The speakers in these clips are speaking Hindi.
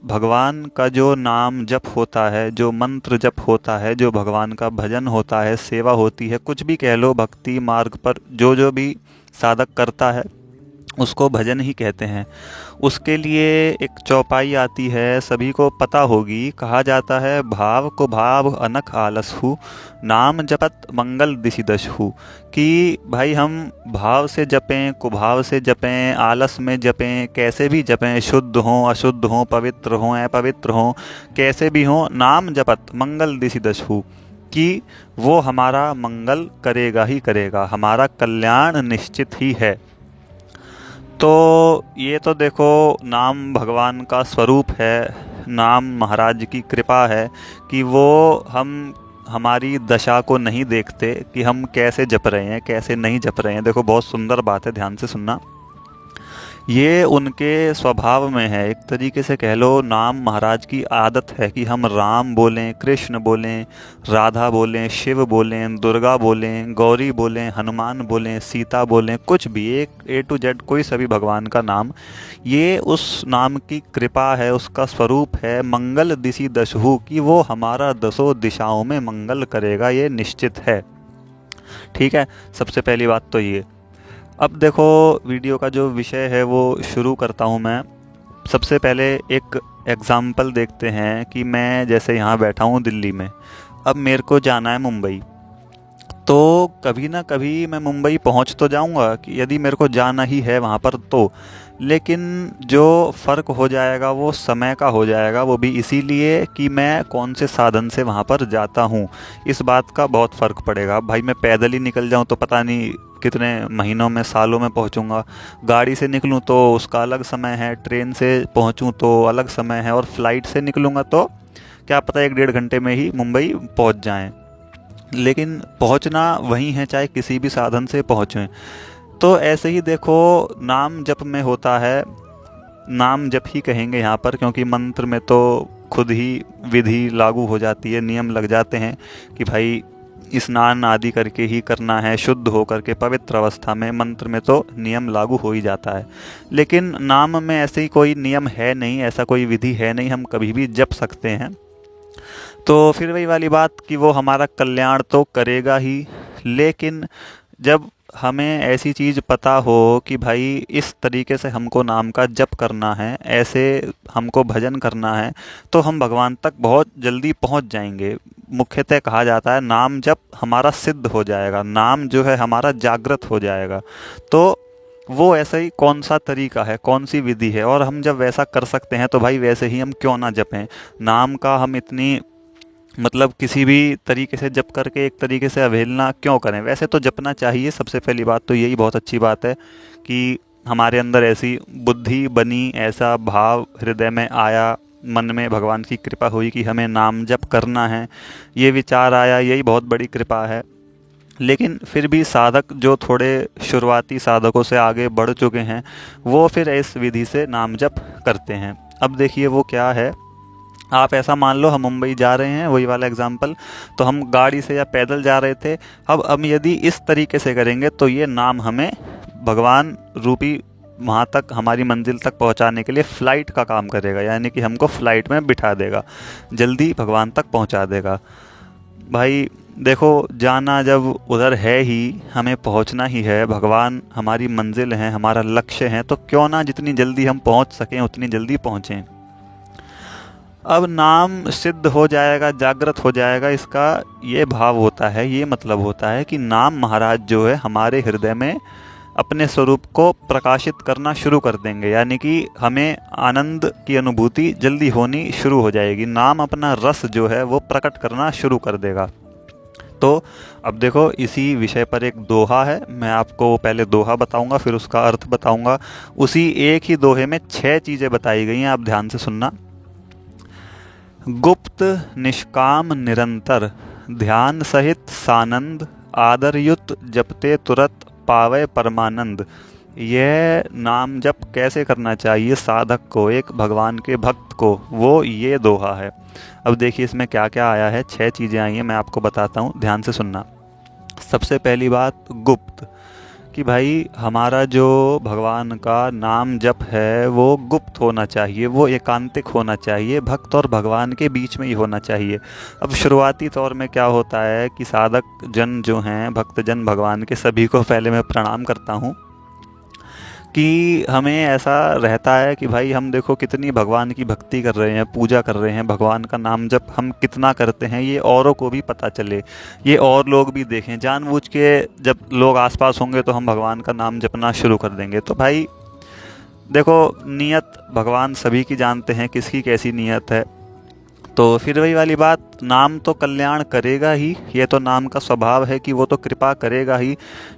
भगवान का जो नाम जप होता है, जो मंत्र जप होता है, जो भगवान का भजन होता है, सेवा होती है, कुछ भी कह लो, भक्ति मार्ग पर जो जो भी साधक करता है उसको भजन ही कहते हैं। उसके लिए एक चौपाई आती है, सभी को पता होगी। कहा जाता है भाव को भाव अनख आलस हूँ, नाम जपत मंगल दिशि दश हूँ। कि भाई हम भाव से जपें, कुभाव से जपें, आलस में जपें, कैसे भी जपें, शुद्ध हों अशुद्ध हों, पवित्र हों अपवित्र हों, कैसे भी हों, नाम जपत मंगल दिशि दश हूँ। कि वो हमारा मंगल करेगा ही करेगा, हमारा कल्याण निश्चित ही है। तो ये तो देखो, नाम भगवान का स्वरूप है, नाम महाराज की कृपा है कि वो हम हमारी दशा को नहीं देखते कि हम कैसे जप रहे हैं कैसे नहीं जप रहे हैं। देखो बहुत सुंदर बात है, ध्यान से सुनना। ये उनके स्वभाव में है, एक तरीके से कह लो नाम महाराज की आदत है कि हम राम बोलें, कृष्ण बोलें, राधा बोलें, शिव बोलें, दुर्गा बोलें, गौरी बोलें, हनुमान बोलें, सीता बोलें, कुछ भी, एक ए टू जेड कोई सभी भगवान का नाम, ये उस नाम की कृपा है, उसका स्वरूप है। मंगल दिशि दशहु, कि वो हमारा दसों दिशाओं में मंगल करेगा, ये निश्चित है। ठीक है, सबसे पहली बात तो ये। अब देखो वीडियो का जो विषय है वो शुरू करता हूँ मैं। सबसे पहले एक एग्ज़ाम्पल देखते हैं कि मैं जैसे यहाँ बैठा हूँ दिल्ली में, अब मेरे को जाना है मुंबई। तो कभी ना कभी मैं मुंबई पहुँच तो जाऊँगा कि यदि मेरे को जाना ही है वहाँ पर तो, लेकिन जो फ़र्क हो जाएगा वो समय का हो जाएगा, वो भी इसीलिए कि मैं कौन से साधन से वहाँ पर जाता हूँ, इस बात का बहुत फ़र्क पड़ेगा। भाई मैं पैदल ही निकल जाऊँ तो पता नहीं कितने महीनों में सालों में पहुँचूँगा, गाड़ी से निकलूँ तो उसका अलग समय है, ट्रेन से पहुँचूँ तो अलग समय है, और फ्लाइट से निकलूँगा तो क्या पता 1-1.5 घंटे में ही मुंबई पहुँच जाएँ। लेकिन पहुंचना वहीं है, चाहे किसी भी साधन से पहुंचें। तो ऐसे ही देखो नाम जप में होता है, नाम जप ही कहेंगे यहाँ पर, क्योंकि मंत्र में तो खुद ही विधि लागू हो जाती है, नियम लग जाते हैं कि भाई स्नान आदि करके ही करना है, शुद्ध हो करके पवित्र अवस्था में, मंत्र में तो नियम लागू हो ही जाता है। लेकिन नाम में ऐसे ही कोई नियम है नहीं, ऐसा कोई विधि है नहीं, हम कभी भी जप सकते हैं। तो फिर वही वाली बात कि वो हमारा कल्याण तो करेगा ही, लेकिन जब हमें ऐसी चीज़ पता हो कि भाई इस तरीके से हमको नाम का जप करना है, ऐसे हमको भजन करना है, तो हम भगवान तक बहुत जल्दी पहुंच जाएंगे। मुख्यतः कहा जाता है नाम जप हमारा सिद्ध हो जाएगा, नाम जो है हमारा जागृत हो जाएगा। तो वो ऐसा ही कौन सा तरीका है, कौन सी विधि है, और हम जब वैसा कर सकते हैं तो भाई वैसे ही हम क्यों ना जपें। नाम का हम इतनी मतलब किसी भी तरीके से जप करके एक तरीके से अवहेलना क्यों करें, वैसे तो जपना चाहिए। सबसे पहली बात तो यही बहुत अच्छी बात है कि हमारे अंदर ऐसी बुद्धि बनी, ऐसा भाव हृदय में आया, मन में भगवान की कृपा हुई कि हमें नाम जप करना है, ये विचार आया, यही बहुत बड़ी कृपा है। लेकिन फिर भी साधक जो थोड़े शुरुआती साधकों से आगे बढ़ चुके हैं, वो फिर इस विधि से नाम जप करते हैं। अब देखिए वो क्या है। आप ऐसा मान लो हम मुंबई जा रहे हैं, वही वाला एग्जाम्पल, तो हम गाड़ी से या पैदल जा रहे थे। अब हम यदि इस तरीके से करेंगे तो ये नाम हमें भगवान रूपी वहाँ तक, हमारी मंजिल तक पहुँचाने के लिए फ़्लाइट का काम करेगा, यानी कि हमको फ़्लाइट में बिठा देगा, जल्दी भगवान तक पहुँचा देगा। भाई देखो जाना जब उधर है ही, हमें पहुंचना ही है, भगवान हमारी मंजिल है, हमारा लक्ष्य है, तो क्यों ना जितनी जल्दी हम पहुंच सकें उतनी जल्दी पहुंचें। अब नाम सिद्ध हो जाएगा, जागृत हो जाएगा, इसका ये भाव होता है, ये मतलब होता है कि नाम महाराज जो है हमारे हृदय में अपने स्वरूप को प्रकाशित करना शुरू कर देंगे, यानी कि हमें आनंद की अनुभूति जल्दी होनी शुरू हो जाएगी, नाम अपना रस जो है वो प्रकट करना शुरू कर देगा। तो अब देखो इसी विषय पर एक दोहा है, मैं आपको पहले दोहा बताऊंगा फिर उसका अर्थ बताऊंगा। उसी एक ही दोहे में 6 चीज़ें बताई गई हैं, आप ध्यान से सुनना। गुप्त निष्काम निरंतर, ध्यान सहित सानंद, आदर युत जपते तुरत पावे परमानंद। यह नाम जप कैसे करना चाहिए साधक को, एक भगवान के भक्त को, वो ये दोहा है। अब देखिए इसमें क्या क्या आया है, 6 चीज़ें आई हैं, मैं आपको बताता हूँ, ध्यान से सुनना। सबसे पहली बात गुप्त, कि भाई हमारा जो भगवान का नाम जप है वो गुप्त होना चाहिए, वो एकांतिक होना चाहिए, भक्त और भगवान के बीच में ही होना चाहिए। अब शुरुआती तौर में क्या होता है कि साधक जन जो हैं, भक्त जन भगवान के, सभी को पहले मैं प्रणाम करता हूँ कि हमें ऐसा रहता है कि भाई हम देखो कितनी भगवान की भक्ति कर रहे हैं, पूजा कर रहे हैं, भगवान का नाम जप हम कितना करते हैं, ये औरों को भी पता चले, ये और लोग भी देखें। जानबूझ के जब लोग आसपास होंगे तो हम भगवान का नाम जपना शुरू कर देंगे। तो भाई देखो, नियत भगवान सभी की जानते हैं, किसकी कैसी नियत है। तो फिर वही वाली बात, नाम तो कल्याण करेगा ही, ये तो नाम का स्वभाव है कि वो तो कृपा करेगा ही,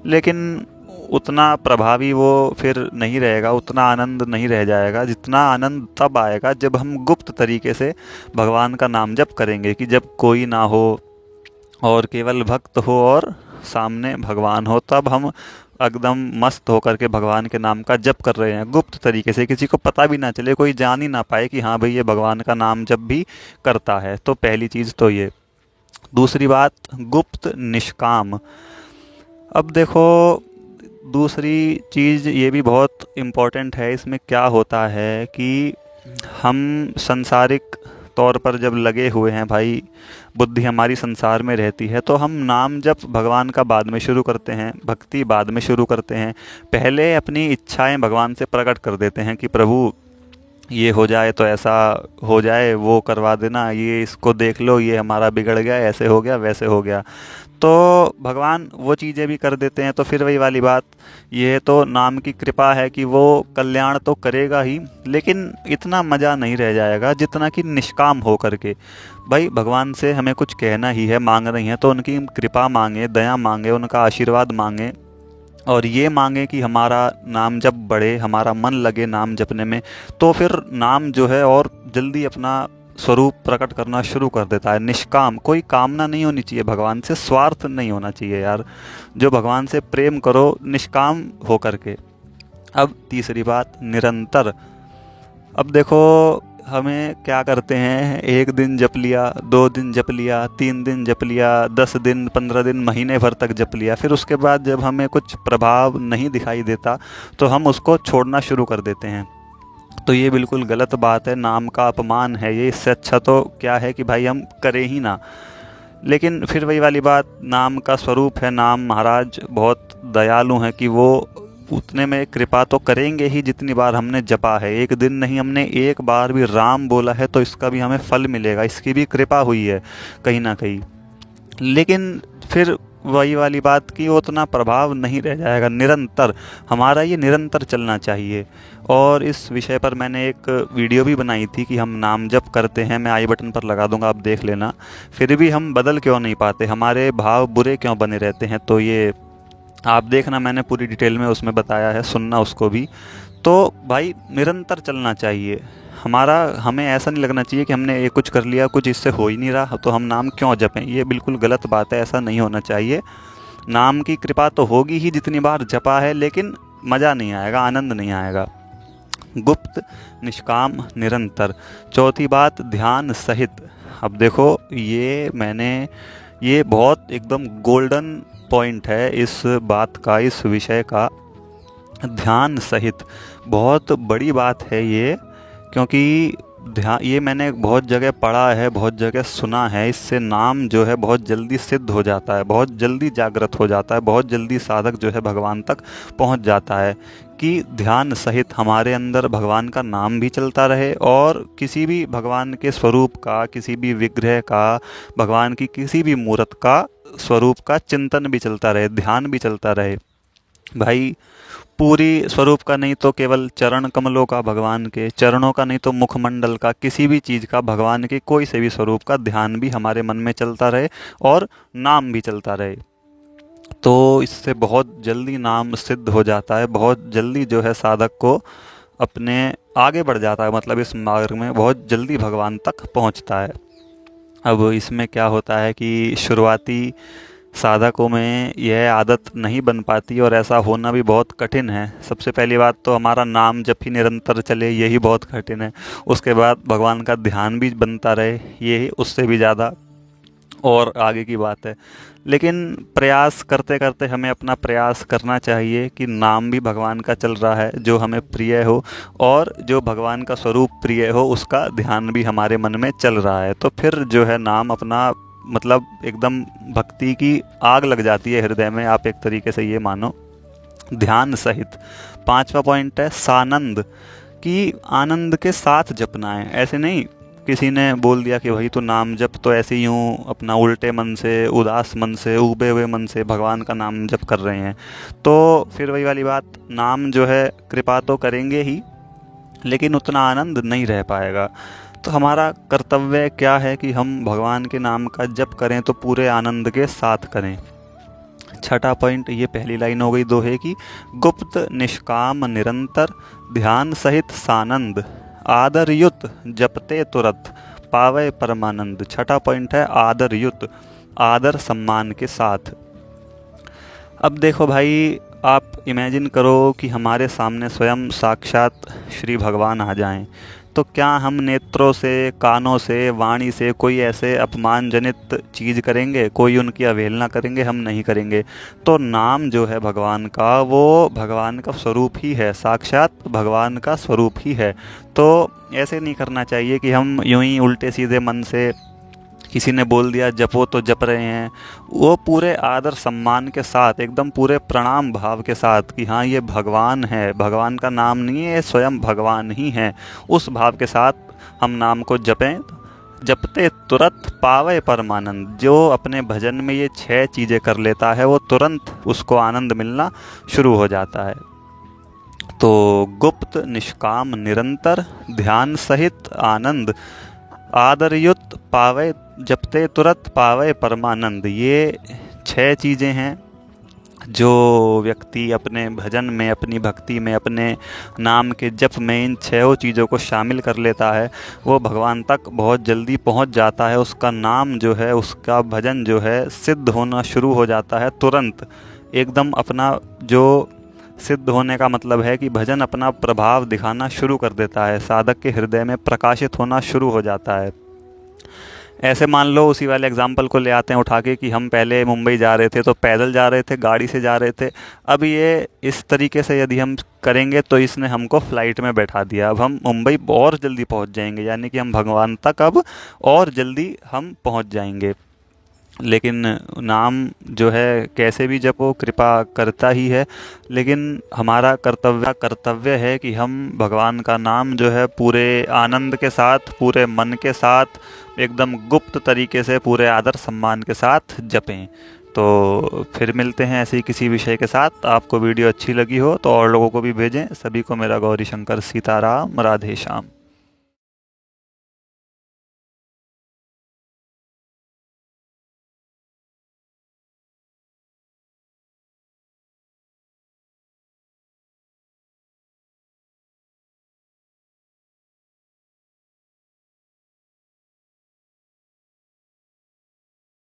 लेकिन उतना प्रभावी वो फिर नहीं रहेगा, उतना आनंद नहीं रह जाएगा जितना आनंद तब आएगा जब हम गुप्त तरीके से भगवान का नाम जप करेंगे, कि जब कोई ना हो और केवल भक्त हो और सामने भगवान हो, तब हम एकदम मस्त होकर के भगवान के नाम का जप कर रहे हैं गुप्त तरीके से, किसी को पता भी ना चले, कोई जान ही ना पाए कि हाँ भाई ये भगवान का नाम जप भी करता है। तो पहली चीज़ तो ये। दूसरी बात, गुप्त निष्काम। अब देखो, दूसरी चीज़ ये भी बहुत इम्पोर्टेंट है। इसमें क्या होता है कि हम संसारिक तौर पर जब लगे हुए हैं भाई, बुद्धि हमारी संसार में रहती है, तो हम नाम जप भगवान का बाद में शुरू करते हैं, भक्ति बाद में शुरू करते हैं। पहले अपनी इच्छाएं भगवान से प्रकट कर देते हैं कि प्रभु ये हो जाए तो ऐसा हो जाए, वो करवा देना, ये इसको देख लो, ये हमारा बिगड़ गया, ऐसे हो गया, वैसे हो गया। तो भगवान वो चीज़ें भी कर देते हैं। तो फिर वही वाली बात, ये तो नाम की कृपा है कि वो कल्याण तो करेगा ही, लेकिन इतना मज़ा नहीं रह जाएगा जितना कि निष्काम हो करके। भाई भगवान से हमें कुछ कहना ही है, मांग रही हैं, तो उनकी कृपा मांगे, दया मांगे, उनका आशीर्वाद मांगे, और ये मांगे कि हमारा नाम जप बढ़े, हमारा मन लगे नाम जपने में। तो फिर नाम जो है और जल्दी अपना स्वरूप प्रकट करना शुरू कर देता है। निष्काम, कोई कामना नहीं होनी चाहिए भगवान से, स्वार्थ नहीं होना चाहिए यार। जो भगवान से प्रेम करो निष्काम हो करके। अब तीसरी बात, निरंतर। अब देखो, हमें क्या करते हैं, एक दिन जप लिया, 2 दिन जप लिया, 3 दिन जप लिया, 10 दिन, 15 दिन, महीने भर तक जप लिया, फिर उसके बाद जब हमें कुछ प्रभाव नहीं दिखाई देता तो हम उसको छोड़ना शुरू कर देते हैं। तो ये बिल्कुल गलत बात है, नाम का अपमान है ये। इससे अच्छा तो क्या है कि भाई हम करें ही ना। लेकिन फिर वही वाली बात, नाम का स्वरूप है, नाम महाराज बहुत दयालु हैं कि वो उतने में कृपा तो करेंगे ही जितनी बार हमने जपा है। एक दिन नहीं, हमने एक बार भी राम बोला है तो इसका भी हमें फल मिलेगा, इसकी भी कृपा हुई है कहीं ना कहीं। लेकिन फिर वही वाली बात की उतना प्रभाव नहीं रह जाएगा। निरंतर, हमारा ये निरंतर चलना चाहिए। और इस विषय पर मैंने एक वीडियो भी बनाई थी कि हम नाम जप करते हैं, मैं आई बटन पर लगा दूंगा, आप देख लेना। फिर भी हम बदल क्यों नहीं पाते, हमारे भाव बुरे क्यों बने रहते हैं, तो ये आप देखना, मैंने पूरी डिटेल में उसमें बताया है, सुनना उसको भी। तो भाई निरंतर चलना चाहिए हमारा। हमें ऐसा नहीं लगना चाहिए कि हमने ये कुछ कर लिया, कुछ इससे हो ही नहीं रहा तो हम नाम क्यों जपें। ये बिल्कुल गलत बात है, ऐसा नहीं होना चाहिए। नाम की कृपा तो होगी ही जितनी बार जपा है, लेकिन मज़ा नहीं आएगा, आनंद नहीं आएगा। गुप्त, निष्काम, निरंतर। चौथी बात, ध्यान सहित। अब देखो, ये बहुत एकदम गोल्डन पॉइंट है इस बात का, इस विषय का। ध्यान सहित बहुत बड़ी बात है ये, क्योंकि ध्यान, ये मैंने बहुत जगह पढ़ा है, बहुत जगह सुना है। इससे नाम जो है बहुत जल्दी सिद्ध हो जाता है, बहुत जल्दी जागृत हो जाता है, बहुत जल्दी साधक जो है भगवान तक पहुंच जाता है। कि ध्यान सहित हमारे अंदर भगवान का नाम भी चलता रहे, और किसी भी भगवान के स्वरूप का, किसी भी विग्रह का, भगवान की किसी भी मूर्त का स्वरूप का चिंतन भी चलता रहे, ध्यान भी चलता रहे। भाई पूरी स्वरूप का नहीं तो केवल चरण कमलों का, भगवान के चरणों का नहीं तो मुखमंडल का, किसी भी चीज़ का, भगवान के कोई से भी स्वरूप का ध्यान भी हमारे मन में चलता रहे और नाम भी चलता रहे। तो इससे बहुत जल्दी नाम सिद्ध हो जाता है, बहुत जल्दी जो है साधक को अपने आगे बढ़ जाता है, मतलब इस मार्ग में बहुत जल्दी भगवान तक पहुंचता है। अब इसमें क्या होता है कि शुरुआती साधकों में यह आदत नहीं बन पाती, और ऐसा होना भी बहुत कठिन है। सबसे पहली बात तो हमारा नाम जब ही निरंतर चले, यही बहुत कठिन है। उसके बाद भगवान का ध्यान भी बनता रहे, ये उससे भी ज़्यादा। और आगे की बात है। लेकिन प्रयास करते करते हमें अपना प्रयास करना चाहिए कि नाम भी भगवान का चल रहा है जो हमें प्रिय हो, और जो भगवान का स्वरूप प्रिय हो उसका ध्यान भी हमारे मन में चल रहा है, तो फिर जो है नाम अपना मतलब एकदम भक्ति की आग लग जाती है हृदय में, आप एक तरीके से ये मानो, ध्यान सहित। पांचवा पॉइंट है सानंद, कि आनंद के साथ जपना है। ऐसे नहीं किसी ने बोल दिया कि भाई तो नाम जप, तो ऐसे यूं अपना उल्टे मन से, उदास मन से, उबे हुए मन से भगवान का नाम जप कर रहे हैं, तो फिर वही वाली बात, नाम जो है कृपा तो करेंगे ही लेकिन उतना आनंद नहीं रह पाएगा। तो हमारा कर्तव्य क्या है कि हम भगवान के नाम का जप करें तो पूरे आनंद के साथ करें। छठा पॉइंट, ये पहली लाइन हो गई दोहे की, गुप्त निष्काम निरंतर ध्यान सहित सानंद आदर युत जपते तुरत पावे परमानंद। छठा पॉइंट है आदर युत, आदर सम्मान के साथ। अब देखो भाई, आप इमेजिन करो कि हमारे सामने स्वयं साक्षात श्री भगवान आ जाएं, तो क्या हम नेत्रों से, कानों से, वाणी से कोई ऐसे अपमानजनित चीज़ करेंगे, कोई उनकी अवहेलना करेंगे? हम नहीं करेंगे। तो नाम जो है भगवान का, वो भगवान का स्वरूप ही है, साक्षात भगवान का स्वरूप ही है। तो ऐसे नहीं करना चाहिए कि हम यूं ही उल्टे सीधे मन से, किसी ने बोल दिया जपो तो जप रहे हैं, वो पूरे आदर सम्मान के साथ, एकदम पूरे प्रणाम भाव के साथ कि हाँ ये भगवान है, भगवान का नाम नहीं है, ये स्वयं भगवान ही है, उस भाव के साथ हम नाम को जपें। जपते तुरंत पावे परमानंद, जो अपने भजन में ये 6 चीज़ें कर लेता है वो तुरंत उसको आनंद मिलना शुरू हो जाता है। तो गुप्त निष्काम निरंतर ध्यान सहित आनंद आदरयुत पावे जपते तुरंत पावे परमानंद, ये 6 चीज़ें हैं जो व्यक्ति अपने भजन में, अपनी भक्ति में, अपने नाम के जप में इन 6 चीज़ों को शामिल कर लेता है, वो भगवान तक बहुत जल्दी पहुंच जाता है। उसका नाम जो है, उसका भजन जो है सिद्ध होना शुरू हो जाता है तुरंत, एकदम अपना जो सिद्ध होने का मतलब है कि भजन अपना प्रभाव दिखाना शुरू कर देता है, साधक के हृदय में प्रकाशित होना शुरू हो जाता है। ऐसे मान लो, उसी वाले एग्जाम्पल को ले आते हैं उठा के, कि हम पहले मुंबई जा रहे थे तो पैदल जा रहे थे, गाड़ी से जा रहे थे। अब ये इस तरीके से यदि हम करेंगे तो इसने हमको फ्लाइट में बैठा दिया, अब हम मुंबई और जल्दी पहुंच जाएंगे, यानी कि हम भगवान तक अब और जल्दी हम पहुंच जाएंगे। लेकिन नाम जो है कैसे भी जपो, कृपा करता ही है, लेकिन हमारा कर्तव्य है कि हम भगवान का नाम जो है पूरे आनंद के साथ, पूरे मन के साथ, एकदम गुप्त तरीके से, पूरे आदर सम्मान के साथ जपें। तो फिर मिलते हैं ऐसे ही किसी विषय के साथ। आपको वीडियो अच्छी लगी हो तो और लोगों को भी भेजें। सभी को मेरा गौरी शंकर सीताराम, राधे श्याम।